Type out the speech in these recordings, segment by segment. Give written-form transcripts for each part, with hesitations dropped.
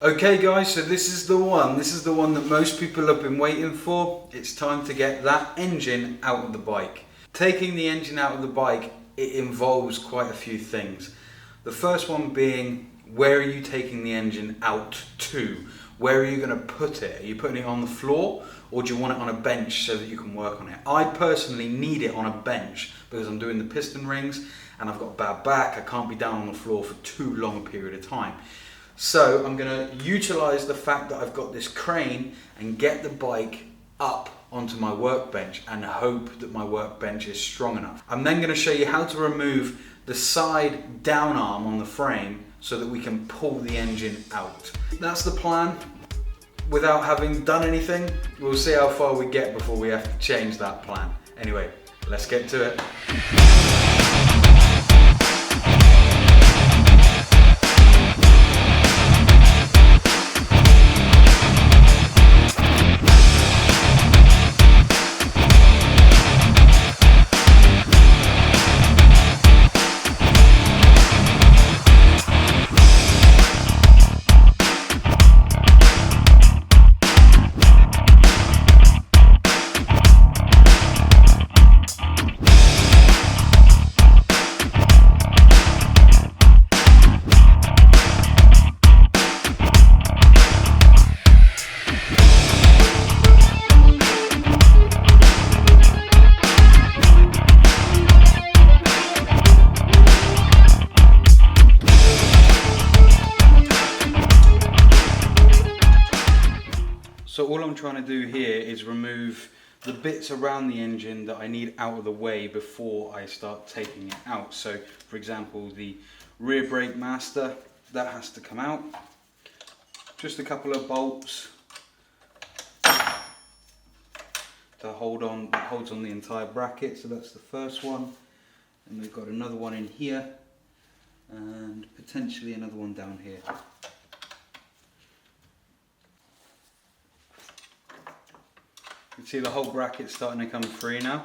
Okay guys, so this is the one that most people have been waiting for. It's time to get that engine out of the bike. Taking the engine out of the bike, it involves quite a few things. The first one being, where are you taking the engine out to? Where are you going to put it? Are you putting it on the floor, or do you want it on a bench so that you can work on it? I personally need it on a bench because I'm doing the piston rings and I've got a bad back. I can't be down on the floor for too long a period of time. So I'm going to utilize the fact that I've got this crane and get the bike up onto my workbench and hope that my workbench is strong enough. I'm then going to show you how to remove the side down arm on the frame so that we can pull the engine out. That's the plan. Without having done anything, we'll see how far we get before we have to change that plan. Anyway, let's get to it. So all I'm trying to do here is remove the bits around the engine that I need out of the way before I start taking it out. So for example, the rear brake master, that has to come out. Just a couple of bolts to hold on, that holds on the entire bracket. So that's the first one. And we've got another one in here and potentially another one down here. You can see the whole bracket starting to come free now.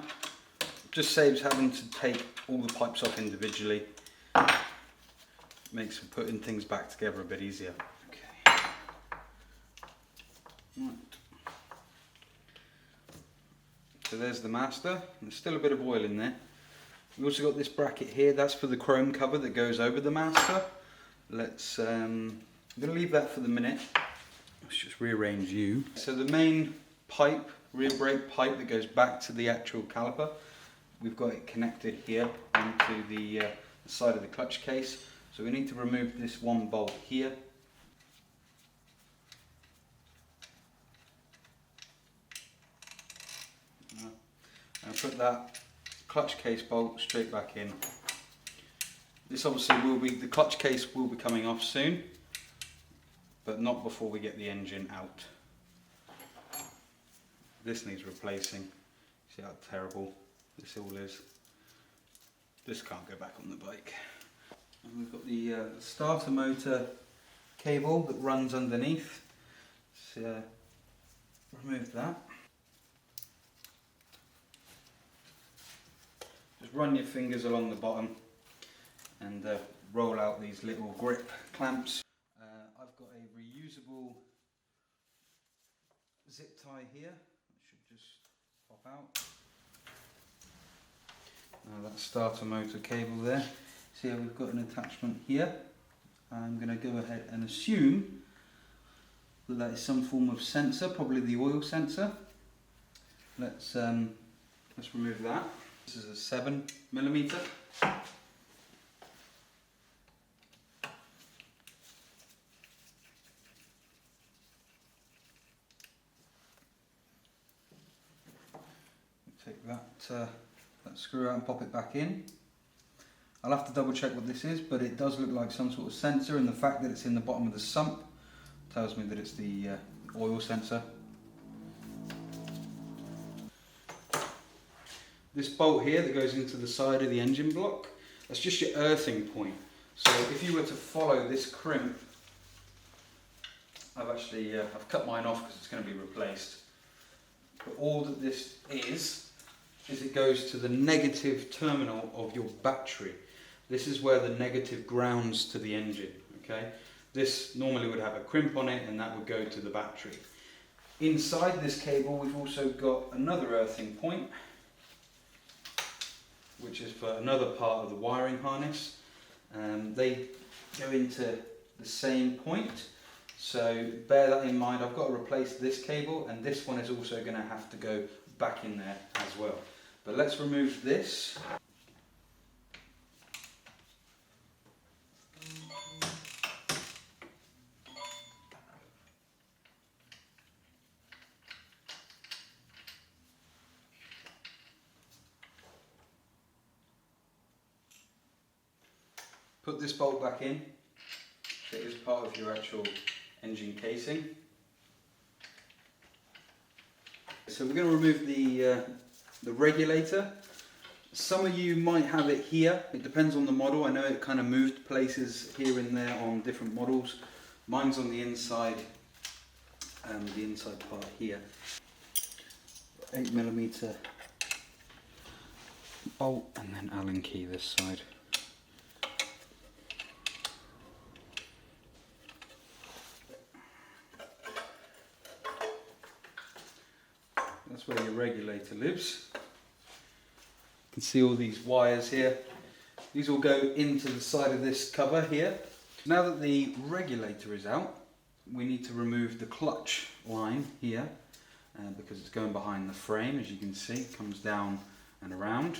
Just saves having to take all the pipes off individually. Makes putting things back together a bit easier. Okay. Right. So there's the master. There's still a bit of oil in there. We've also got this bracket here. That's for the chrome cover that goes over the master. Let's. I'm going to leave that for the minute. Let's just rearrange you. So the main pipe, rear brake pipe that goes back to the actual caliper, we've got it connected here onto the side of the clutch case. So we need to remove this one bolt here. And put that clutch case bolt straight back in. This obviously will be, the clutch case will be coming off soon, but not before we get the engine out. This needs replacing. See how terrible this all is. This can't go back on the bike. And we've got the starter motor cable that runs underneath. Let's remove that. Just run your fingers along the bottom and roll out these little grip clamps. I've got a reusable zip tie here. Just pop out. Now that starter motor cable there. See how we've got an attachment here. I'm going to go ahead and assume that that is some form of sensor, probably the oil sensor. Let's remove that. This is a 7mm. Take that screw out and pop it back in. I'll have to double check what this is, but it does look like some sort of sensor, and the fact that it's in the bottom of the sump tells me that it's the oil sensor. This bolt here that goes into the side of the engine block, that's just your earthing point. So if you were to follow this crimp, I've cut mine off because it's going to be replaced. But all that this is it goes to the negative terminal of your battery. This is where the negative grounds to the engine, okay? This normally would have a crimp on it and that would go to the battery. Inside this cable we've also got another earthing point, which is for another part of the wiring harness. They go into the same point, so bear that in mind. I've got to replace this cable, and this one is also going to have to go back in there as well. But let's remove this. Put this bolt back in. It is part of your actual engine casing. So we're going to remove the regulator. Some of you might have it here. It depends on the model. I know it kind of moved places here and there on different models. Mine's on the inside part here. 8mm bolt and then Allen key this side. That's where your regulator lives. You can see all these wires here. These will go into the side of this cover here. Now that the regulator is out, we need to remove the clutch line here because it's going behind the frame. As you can see, it comes down and around,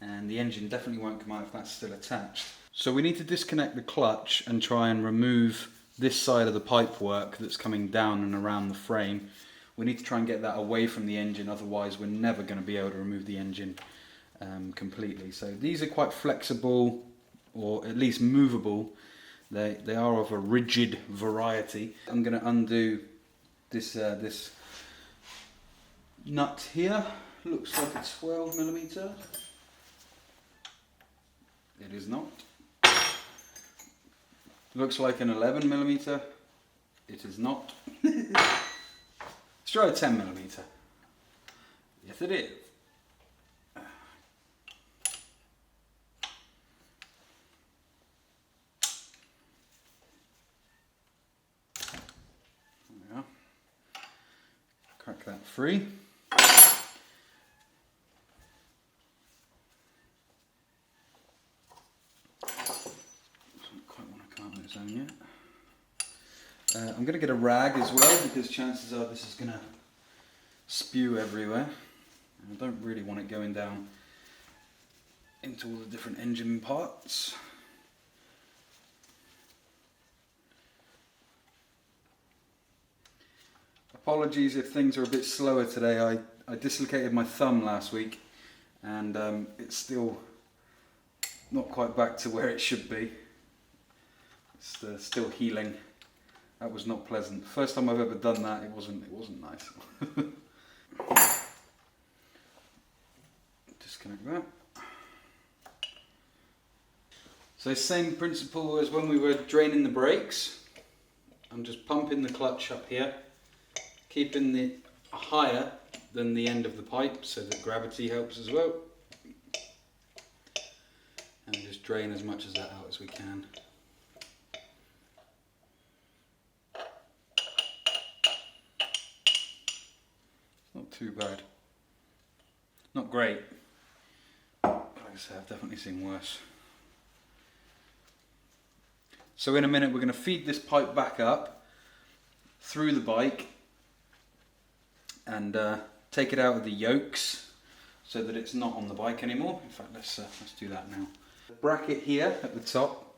and the engine definitely won't come out if that's still attached. So we need to disconnect the clutch and try and remove this side of the pipework that's coming down and around the frame. We need to try and get that away from the engine, otherwise we're never going to be able to remove the engine completely. So these are quite flexible, or at least movable. They are of a rigid variety. I'm going to undo this this nut here. Looks like a 12mm. It is not. Looks like an 11mm. It is not. Let's try a 10mm. Yes, it is. There we are. Crack that free. Don't quite want to come on its own yet. I'm going to get a rag as well, because chances are this is going to spew everywhere. And I don't really want it going down into all the different engine parts. Apologies if things are a bit slower today. I dislocated my thumb last week, and it's still not quite back to where it should be. It's still healing. That was not pleasant. First time I've ever done that. It wasn't nice. Disconnect that. So same principle as when we were draining the brakes. I'm just pumping the clutch up here, keeping it higher than the end of the pipe so that gravity helps as well. And just drain as much of that out as we can. Not too bad. Not great. But like I say, I've definitely seen worse. So in a minute we're going to feed this pipe back up through the bike and take it out of the yokes so that it's not on the bike anymore. In fact, let's do that now. The bracket here at the top,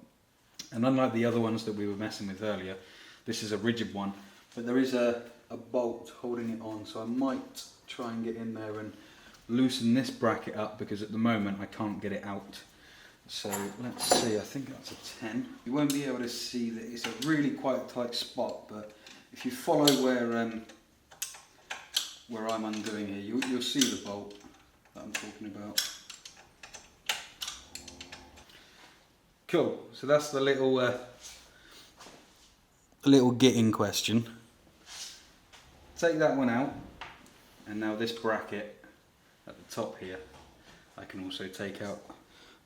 and unlike the other ones that we were messing with earlier, this is a rigid one, but there is a bolt holding it on, so I might try and get in there and loosen this bracket up, because at the moment I can't get it out. So let's see, I think that's a 10. You won't be able to see that it's a really quite tight spot, but if you follow where I'm undoing here, you'll see the bolt that I'm talking about. Cool, so that's the little getting question. Take that one out, and now this bracket at the top here I can also take out.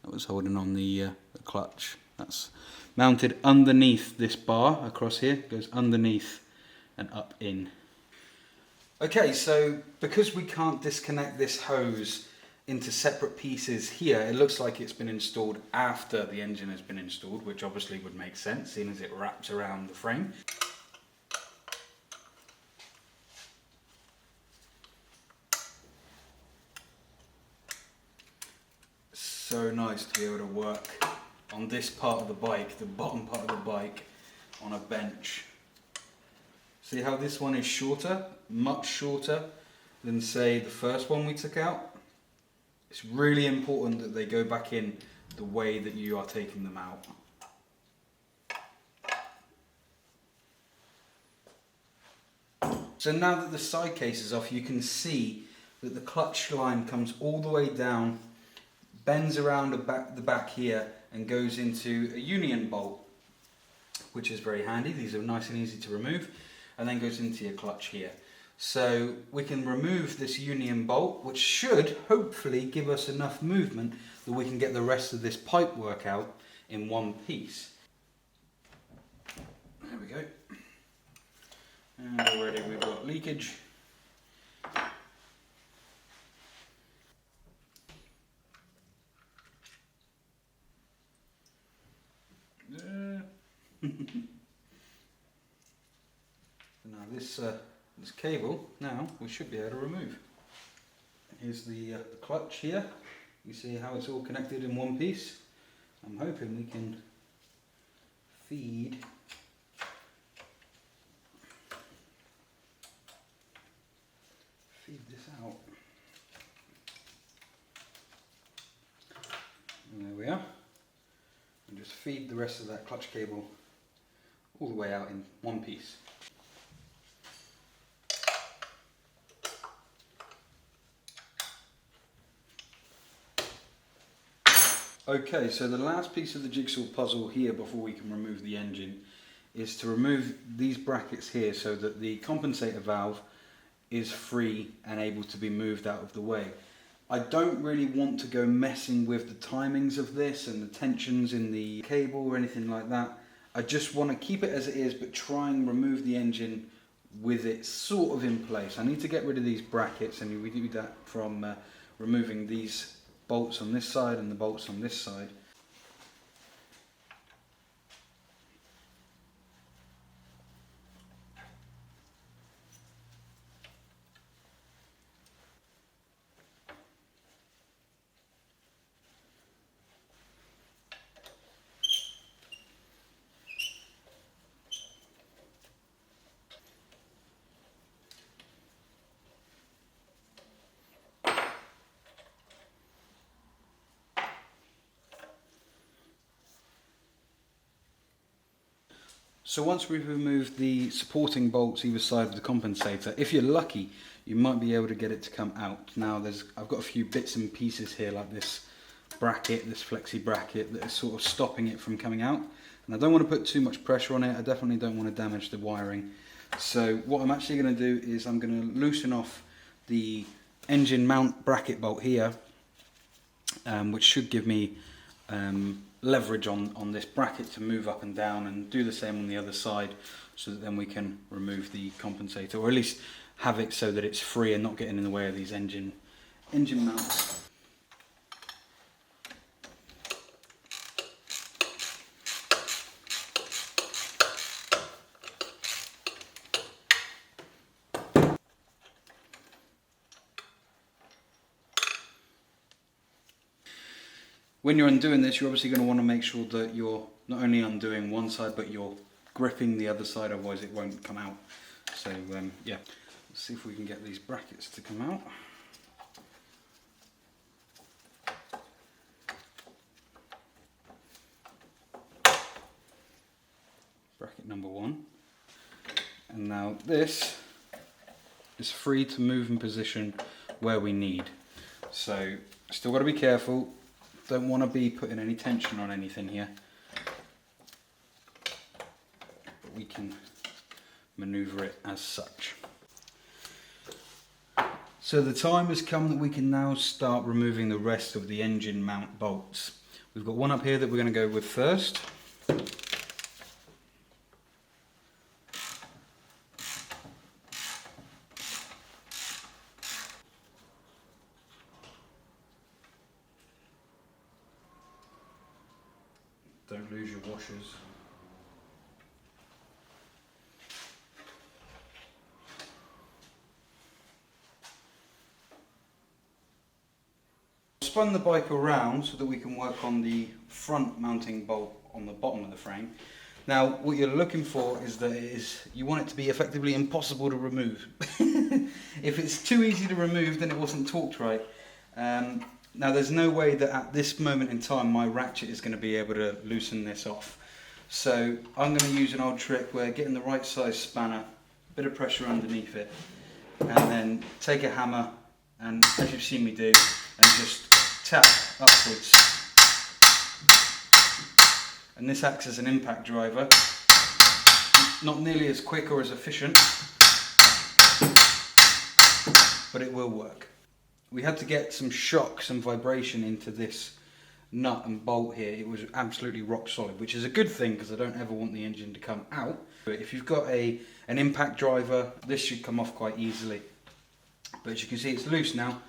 That was holding on the clutch That's mounted underneath this bar across here. It goes underneath and up in. Okay, so because we can't disconnect this hose into separate pieces here, it looks like it's been installed after the engine has been installed, which obviously would make sense, seeing as it wraps around the frame. So nice to be able to work on this part of the bike, the bottom part of the bike, on a bench. See how this one is shorter, much shorter than say the first one we took out? It's really important that they go back in the way that you are taking them out. So now that the side case is off, you can see that the clutch line comes all the way down, bends around the back here and goes into a union bolt, which is very handy. These are nice and easy to remove, and then goes into your clutch here. So we can remove this union bolt, which should hopefully give us enough movement that we can get the rest of this pipe work out in one piece. There we go. And already we've got leakage. Now this cable, now we should be able to remove. Here's the clutch here. You see how it's all connected in one piece. I'm hoping we can feed this out. And there we are. And just feed the rest of that clutch cable all the way out in one piece. Okay, so the last piece of the jigsaw puzzle here before we can remove the engine is to remove these brackets here so that the compensator valve is free and able to be moved out of the way. I don't really want to go messing with the timings of this and the tensions in the cable or anything like that. I just want to keep it as it is, but try and remove the engine with it sort of in place. I need to get rid of these brackets, and we do that from removing these bolts on this side and the bolts on this side. So once we've removed the supporting bolts either side of the compensator, if you're lucky, you might be able to get it to come out. Now I've got a few bits and pieces here, like this bracket, this flexi bracket, that is sort of stopping it from coming out. And I don't want to put too much pressure on it. I definitely don't want to damage the wiring. So what I'm actually going to do is I'm going to loosen off the engine mount bracket bolt here, which should give me leverage on this bracket to move up and down, and do the same on the other side, so that then we can remove the compensator, or at least have it so that it's free and not getting in the way of these engine mounts. When you're undoing this, you're obviously going to want to make sure that you're not only undoing one side, but you're gripping the other side, otherwise it won't come out. So yeah, let's see if we can get these brackets to come out. Bracket number one. And now this is free to move and position where we need. So still got to be careful. Don't want to be putting any tension on anything here, but we can maneuver it as such. So the time has come that we can now start removing the rest of the engine mount bolts. We've got one up here that we're going to go with first. Don't lose your washers. Spun the bike around so that we can work on the front mounting bolt on the bottom of the frame. Now what you're looking for is that you want it to be effectively impossible to remove. If it's too easy to remove, then it wasn't torqued right. Now there's no way that at this moment in time my ratchet is going to be able to loosen this off. So I'm going to use an old trick where getting the right size spanner, a bit of pressure underneath it, and then take a hammer and, as you've seen me do, and just tap upwards. And this acts as an impact driver. Not nearly as quick or as efficient, but it will work. We had to get some shock, some vibration into this nut and bolt here. It was absolutely rock solid, which is a good thing because I don't ever want the engine to come out. But if you've got an impact driver, this should come off quite easily. But as you can see, it's loose now.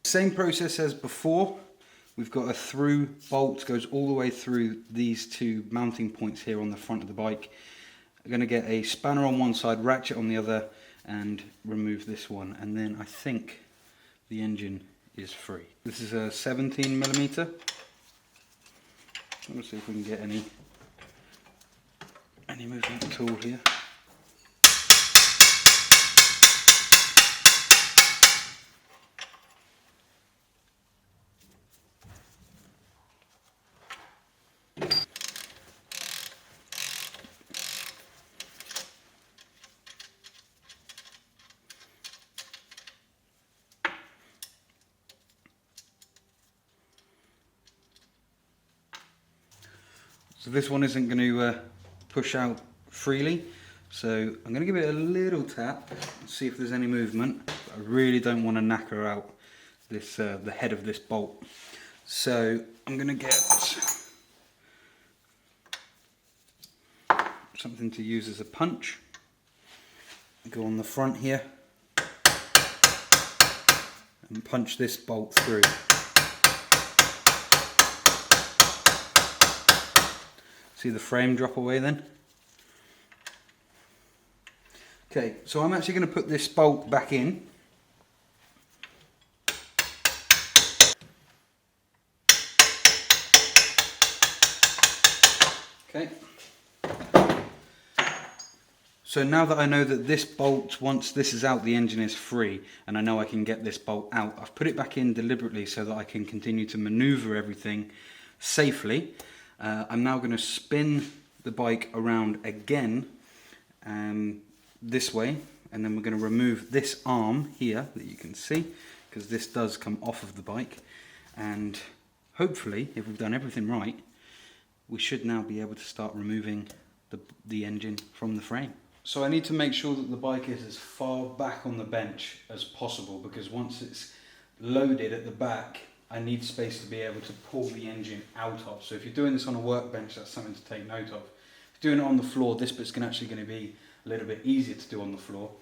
Same process as before. We've got a through bolt, goes all the way through these two mounting points here on the front of the bike. I'm going to get a spanner on one side, ratchet on the other, and remove this one. And then I think the engine is free. This is a 17mm. Let's see if we can get any movement at all here. So this one isn't going to push out freely, so I'm going to give it a little tap and see if there's any movement. But I really don't want to knacker out this the head of this bolt. So I'm going to get something to use as a punch. Go on the front here and punch this bolt through. See the frame drop away then? Okay, so I'm actually going to put this bolt back in. Okay. So now that I know that this bolt, once this is out, the engine is free, and I know I can get this bolt out, I've put it back in deliberately so that I can continue to maneuver everything safely. I'm now going to spin the bike around again this way, and then we're going to remove this arm here that you can see, because this does come off of the bike, and hopefully, if we've done everything right, we should now be able to start removing the engine from the frame. So I need to make sure that the bike is as far back on the bench as possible, because once it's loaded at the back, I need space to be able to pull the engine out of. So if you're doing this on a workbench, that's something to take note of. If you're doing it on the floor, this bit's actually going to be a little bit easier to do on the floor.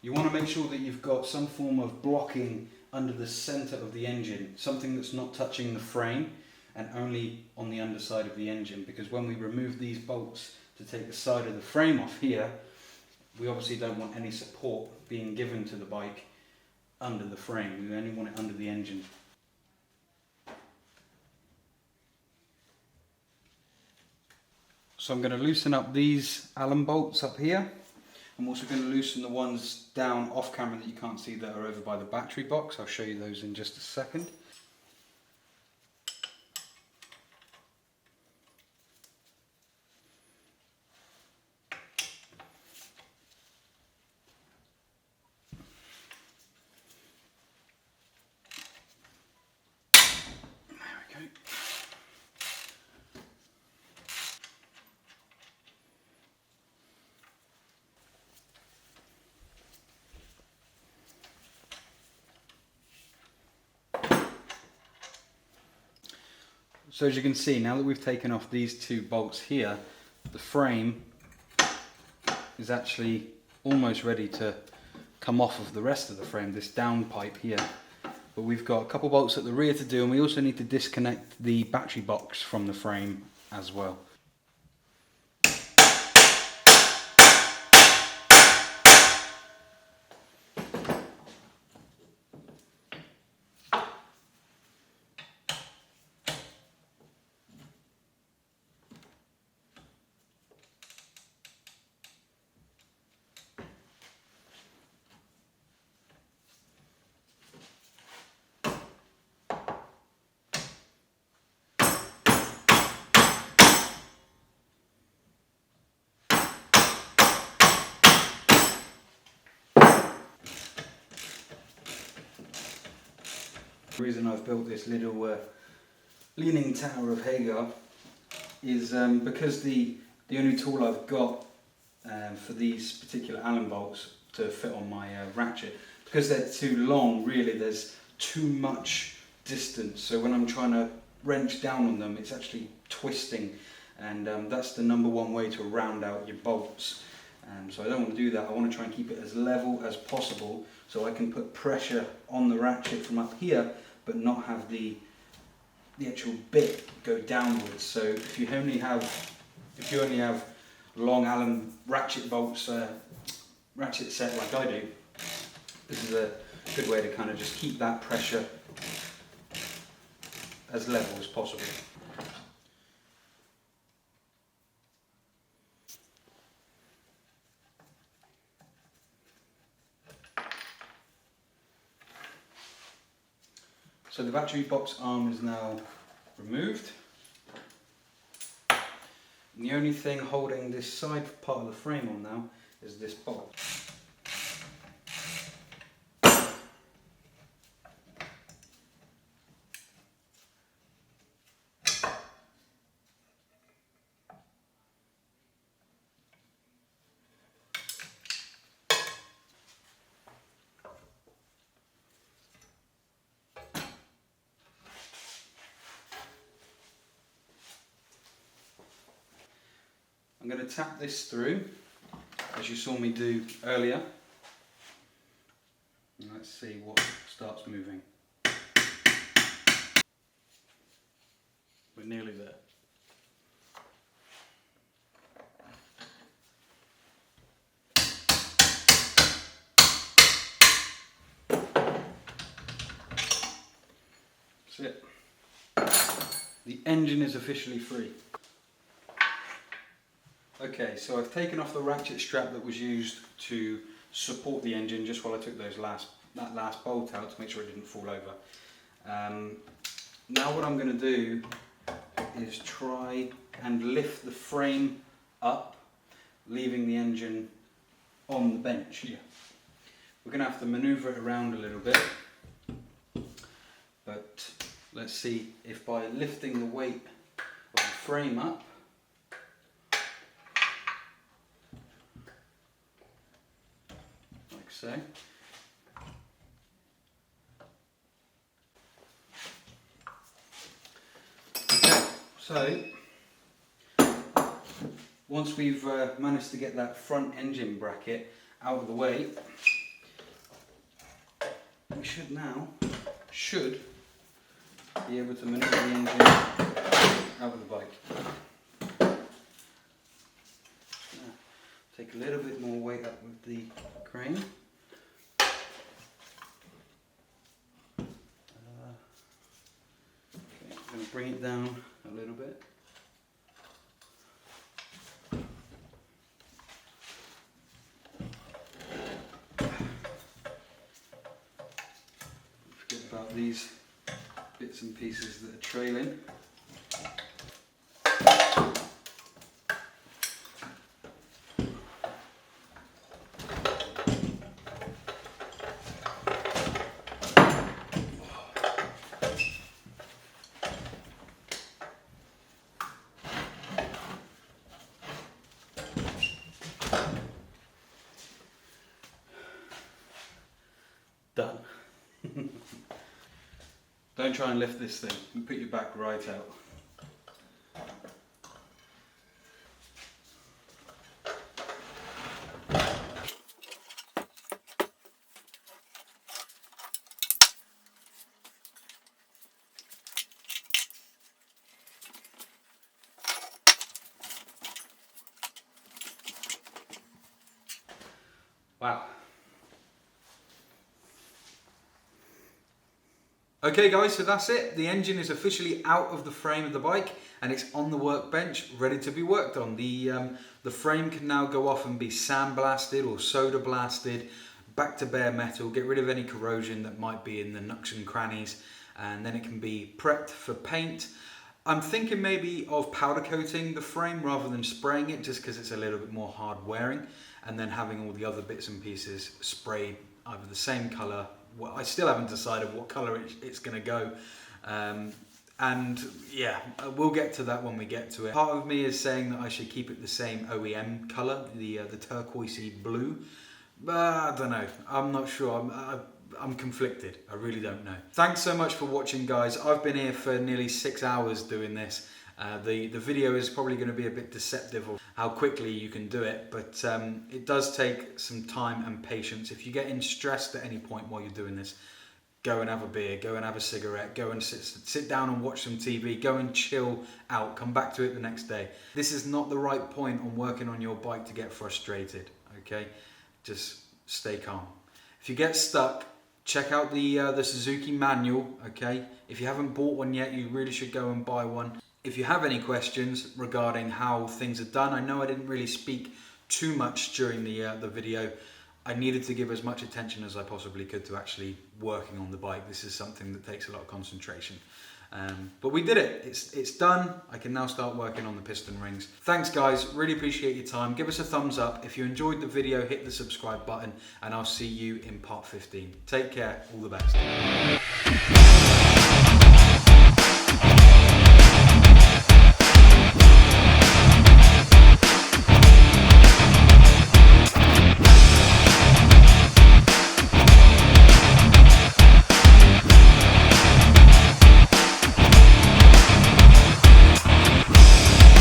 You want to make sure that you've got some form of blocking under the centre of the engine, something that's not touching the frame and only on the underside of the engine, because when we remove these bolts to take the side of the frame off here, we obviously don't want any support being given to the bike under the frame. We only want it under the engine. So I'm going to loosen up these Allen bolts up here. I'm also going to loosen the ones down off camera that you can't see that are over by the battery box. I'll show you those in just a second. So as you can see, now that we've taken off these two bolts here, the frame is actually almost ready to come off of the rest of the frame, this down pipe here. But we've got a couple bolts at the rear to do, and we also need to disconnect the battery box from the frame as well. The reason I've built this little leaning tower of Hagar is because the only tool I've got for these particular Allen bolts to fit on my ratchet, because they're too long, really there's too much distance, so when I'm trying to wrench down on them it's actually twisting, and that's the number one way to round out your bolts. So I don't want to do that. I want to try and keep it as level as possible so I can put pressure on the ratchet from up here but not have the actual bit go downwards. So if you only have long Allen ratchet bolts, ratchet set like I do, this is a good way to kind of just keep that pressure as level as possible. So the battery box arm is now removed. And the only thing holding this side part of the frame on now is this bolt. I'm going to tap this through, as you saw me do earlier. And let's see what starts moving. We're nearly there. That's it. The engine is officially free. Okay, so I've taken off the ratchet strap that was used to support the engine just while I took that last bolt out to make sure it didn't fall over. Now what I'm going to do is try and lift the frame up, leaving the engine on the bench here. We're going to have to manoeuvre it around a little bit, but let's see if by lifting the weight of the frame up, so. So, once we've managed to get that front engine bracket out of the way, we should be able to manoeuvre the engine out of the bike. Take a little bit more weight up with the crane. I'm going to bring it down a little bit. Forget about these bits and pieces that are trailing. Done. Don't try and lift this thing and put your back right out. Wow. Okay guys, so that's it. The engine is officially out of the frame of the bike and it's on the workbench, ready to be worked on. The frame can now go off and be sandblasted or soda blasted, back to bare metal, get rid of any corrosion that might be in the nooks and crannies, and then it can be prepped for paint. I'm thinking maybe of powder coating the frame rather than spraying it, just because it's a little bit more hard wearing, and then having all the other bits and pieces sprayed either the same colour. Well, I still haven't decided what colour it's going to go, and yeah, we'll get to that when we get to it. Part of me is saying that I should keep it the same OEM colour, the turquoisey blue, but I don't know, I'm not sure. I'm conflicted, I really don't know. Thanks so much for watching guys. I've been here for nearly 6 hours doing this. The video is probably going to be a bit deceptive of how quickly you can do it, but it does take some time and patience. If you're getting stressed at any point while you're doing this, go and have a beer, go and have a cigarette, go and sit down and watch some TV, go and chill out, come back to it the next day. This is not the right point on working on your bike to get frustrated, okay? Just stay calm. If you get stuck, check out the Suzuki manual, okay? If you haven't bought one yet, you really should go and buy one. If you have any questions regarding how things are done, I know I didn't really speak too much during the video. I needed to give as much attention as I possibly could to actually working on the bike. This is something that takes a lot of concentration. But we did it. It's done. I can now start working on the piston rings. Thanks guys, really appreciate your time. Give us a thumbs up. If you enjoyed the video, hit the subscribe button and I'll see you in part 15. Take care, all the best.